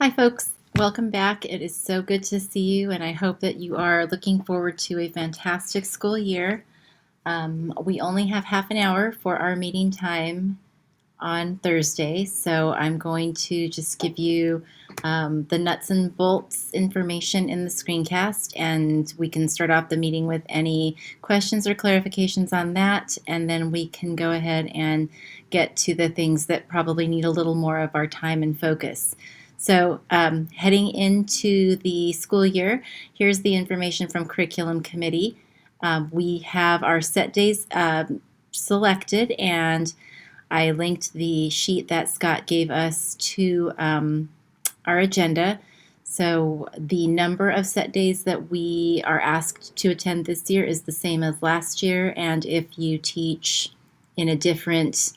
Hi, folks. Welcome back. It is so good to see you, and I hope that you are looking forward to a fantastic school year. We only have half an hour for our meeting time on Thursday, so I'm going to just give you the nuts and bolts information in the screencast, and we can start off the meeting with any questions or clarifications on that, and then we can go ahead and get to the things that probably need a little more of our time and focus. So heading into the school year, here's the information from Curriculum Committee. We have our set days selected, and I linked the sheet that Scott gave us to our agenda. So the number of set days that we are asked to attend this year is the same as last year, and if you teach in a different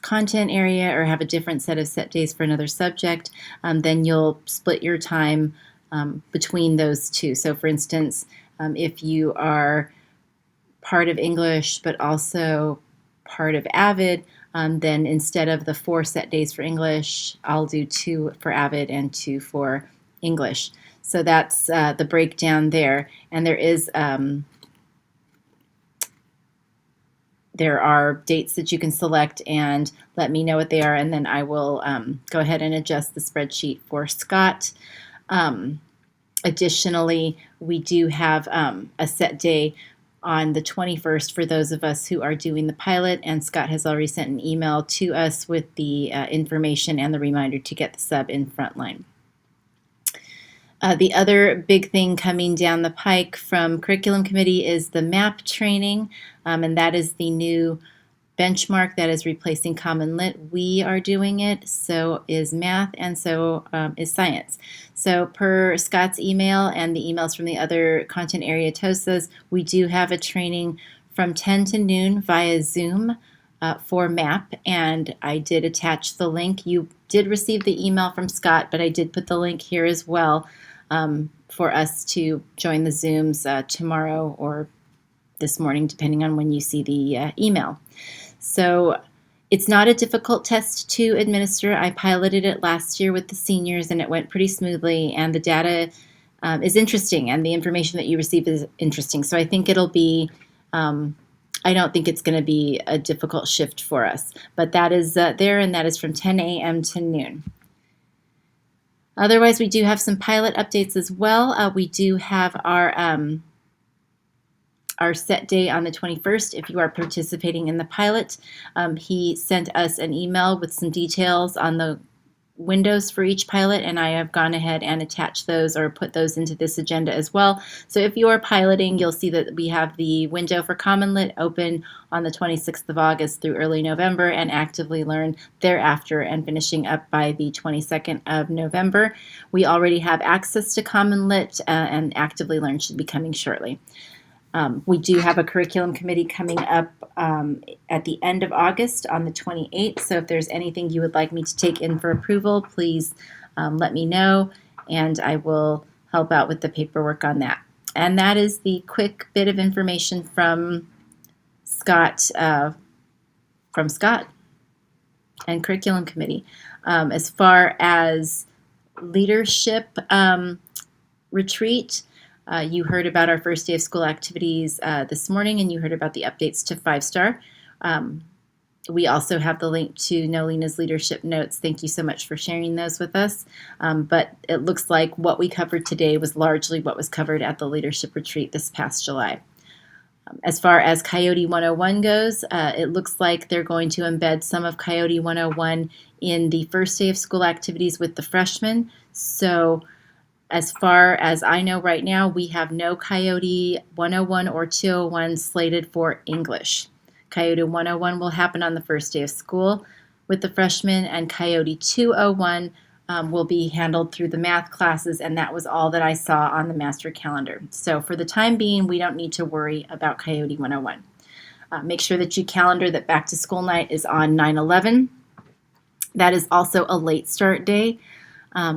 content area or have a different set of set days for another subject, then you'll split your time between those two. So for instance, if you are part of English but also part of AVID, then instead of the 4 set days for English, I'll do 2 for AVID and 2 for English. So that's the breakdown there. And there are dates that you can select and let me know what they are, and then I will go ahead and adjust the spreadsheet for Scott. Additionally, we do have a set day on the 21st for those of us who are doing the pilot, and Scott has already sent an email to us with the information and the reminder to get the sub in Frontline. The other big thing coming down the pike from Curriculum Committee is the MAP training, and that is the new benchmark that is replacing Common Lit. We are doing it, so is math, and so is science. So per Scott's email and the emails from the other content area TOSAs, we do have a training from 10 to noon via Zoom for MAP, and I did attach the link. You did receive the email from Scott, but I did put the link here as well for us to join the Zooms tomorrow or this morning, depending on when you see the email. So it's not a difficult test to administer. I piloted it last year with the seniors, and it went pretty smoothly, and the data is interesting, and the information that you receive is interesting. So I think it'll be, I don't think it's going to be a difficult shift for us. But that is there, and that is from 10 a.m. to noon. Otherwise, we do have some pilot updates as well. We do have our set day on the 21st if you are participating in the pilot. He sent us an email with some details on the windows for each pilot, and I have gone ahead and attached those or put those into this agenda as well. So if you are piloting, you'll see that we have the window for Common Lit open on the 26th of August through early November, and Actively Learn thereafter, and finishing up by the 22nd of November. We already have access to Common Lit, and Actively Learn should be coming shortly. We do have a curriculum committee coming up at the end of August on the 28th. So if there's anything you would like me to take in for approval, please let me know, and I will help out with the paperwork on that. And that is the quick bit of information from Scott and Curriculum Committee. As far as leadership retreat, you heard about our first day of school activities this morning, and you heard about the updates to 5-star. We also have the link to Nolina's leadership notes. Thank you so much for sharing those with us. But it looks like what we covered today was largely what was covered at the leadership retreat this past July. As far as Coyote 101 goes, it looks like they're going to embed some of Coyote 101 in the first day of school activities with the freshmen. So as far as I know right now, we have no Coyote 101 or 201 slated for English. Coyote 101 will happen on the first day of school with the freshmen, and Coyote 201 will be handled through the math classes, and that was all that I saw on the master calendar. So for the time being, we don't need to worry about Coyote 101. Make sure that you calendar that back to school night is on 9/11. That is also a late start day,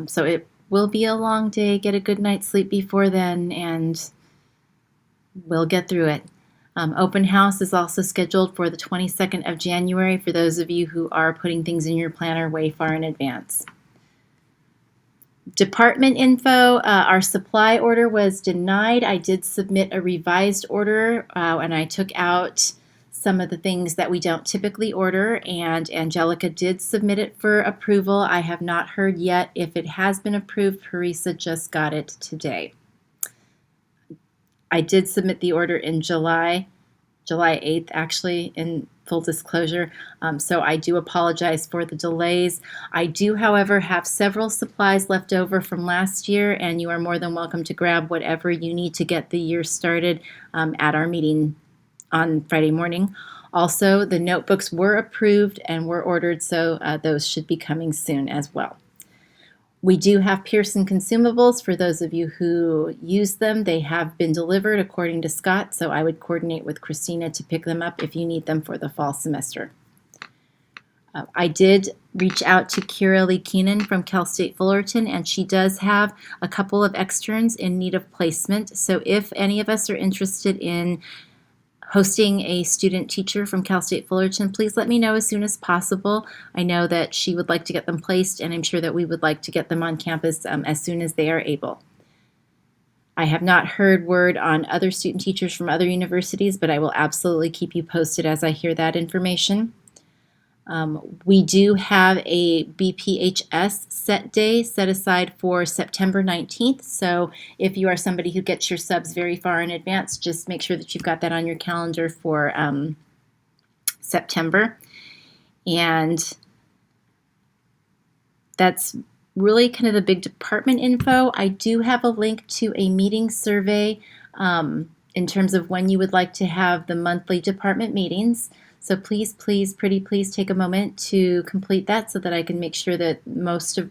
so it will be a long day. Get a good night's sleep before then, and we'll get through it. Open house is also scheduled for the 22nd of January for those of you who are putting things in your planner way far in advance. Department info, our supply order was denied. I did submit a revised order, and I took out some of the things that we don't typically order, and Angelica did submit it for approval. I have not heard yet if it has been approved. Parisa just got it today. I did submit the order in July 8th, actually, in full disclosure. So I do apologize for the delays. I do, however, have several supplies left over from last year, and you are more than welcome to grab whatever you need to get the year started at our meeting on Friday morning. Also, the notebooks were approved and were ordered, so those should be coming soon as well. We do have Pearson consumables for those of you who use them. They have been delivered according to Scott, so I would coordinate with Christina to pick them up if you need them for the fall semester. I did reach out to Kira Lee Keenan from Cal State Fullerton, and she does have a couple of externs in need of placement. So if any of us are interested in hosting a student teacher from Cal State Fullerton, please let me know as soon as possible. I know that she would like to get them placed, and I'm sure that we would like to get them on campus as soon as they are able. I have not heard word on other student teachers from other universities, but I will absolutely keep you posted as I hear that information. We do have a BPHS set day set aside for September 19th. So if you are somebody who gets your subs very far in advance, just make sure that you've got that on your calendar for September. And that's really kind of the big department info. I do have a link to a meeting survey in terms of when you would like to have the monthly department meetings. So please, pretty please take a moment to complete that so that I can make sure that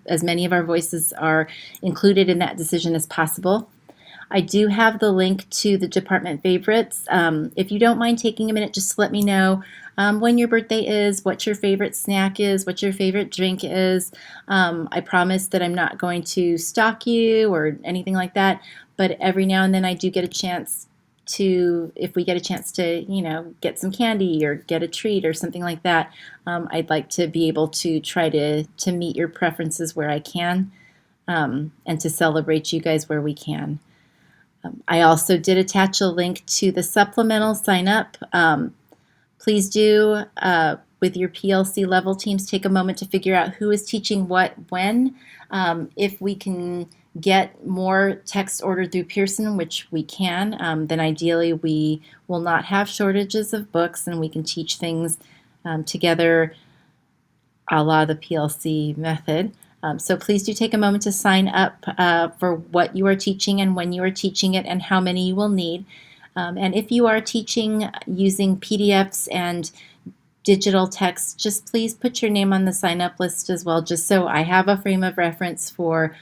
as many of our voices are included in that decision as possible. I do have the link to the department favorites. If you don't mind taking a minute, just let me know when your birthday is, what your favorite snack is, what your favorite drink is. I promise that I'm not going to stalk you or anything like that, but every now and then I do get a chance to, if we get a chance to, get some candy or get a treat or something like that, I'd like to be able to try to meet your preferences where I can, and to celebrate you guys where we can. I also did attach a link to the supplemental sign up. Please do, with your PLC level teams, take a moment to figure out who is teaching what when. If we can get more text ordered through Pearson, which we can, then ideally we will not have shortages of books and we can teach things together a la the PLC method. So please do take a moment to sign up for what you are teaching and when you are teaching it and how many you will need. And if you are teaching using PDFs and digital text, just please put your name on the sign up list as well, just so I have a frame of reference for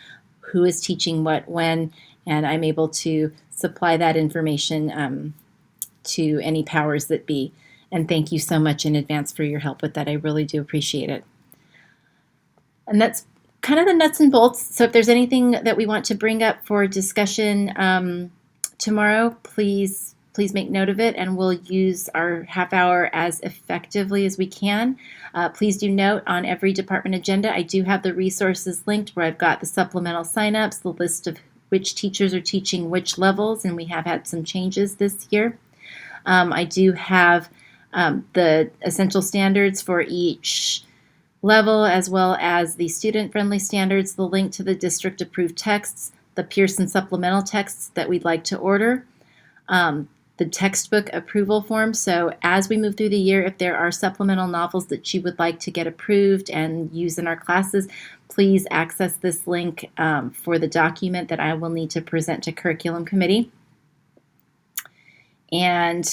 who is teaching what when, and I'm able to supply that information to any powers that be. And thank you so much in advance for your help with that. I really do appreciate it. And that's kind of the nuts and bolts. So if there's anything that we want to bring up for discussion tomorrow, please make note of it, and we'll use our half hour as effectively as we can. Please do note on every department agenda, I do have the resources linked where I've got the supplemental signups, the list of which teachers are teaching which levels, and we have had some changes this year. I do have the essential standards for each level, as well as the student-friendly standards, the link to the district-approved texts, the Pearson supplemental texts that we'd like to order, the textbook approval form. So as we move through the year, if there are supplemental novels that you would like to get approved and use in our classes, please access this link for the document that I will need to present to curriculum committee. And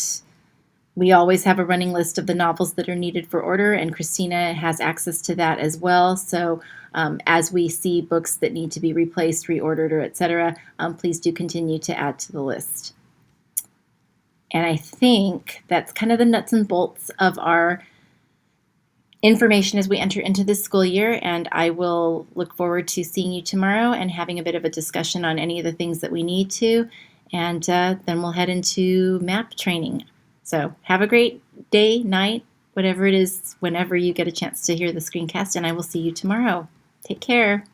we always have a running list of the novels that are needed for order, and Christina has access to that as well. So as we see books that need to be replaced, reordered, or etc., please do continue to add to the list. And I think that's kind of the nuts and bolts of our information as we enter into this school year, and I will look forward to seeing you tomorrow and having a bit of a discussion on any of the things that we need to, and then we'll head into MAP training. So have a great day, night, whatever it is, whenever you get a chance to hear the screencast, and I will see you tomorrow. Take care.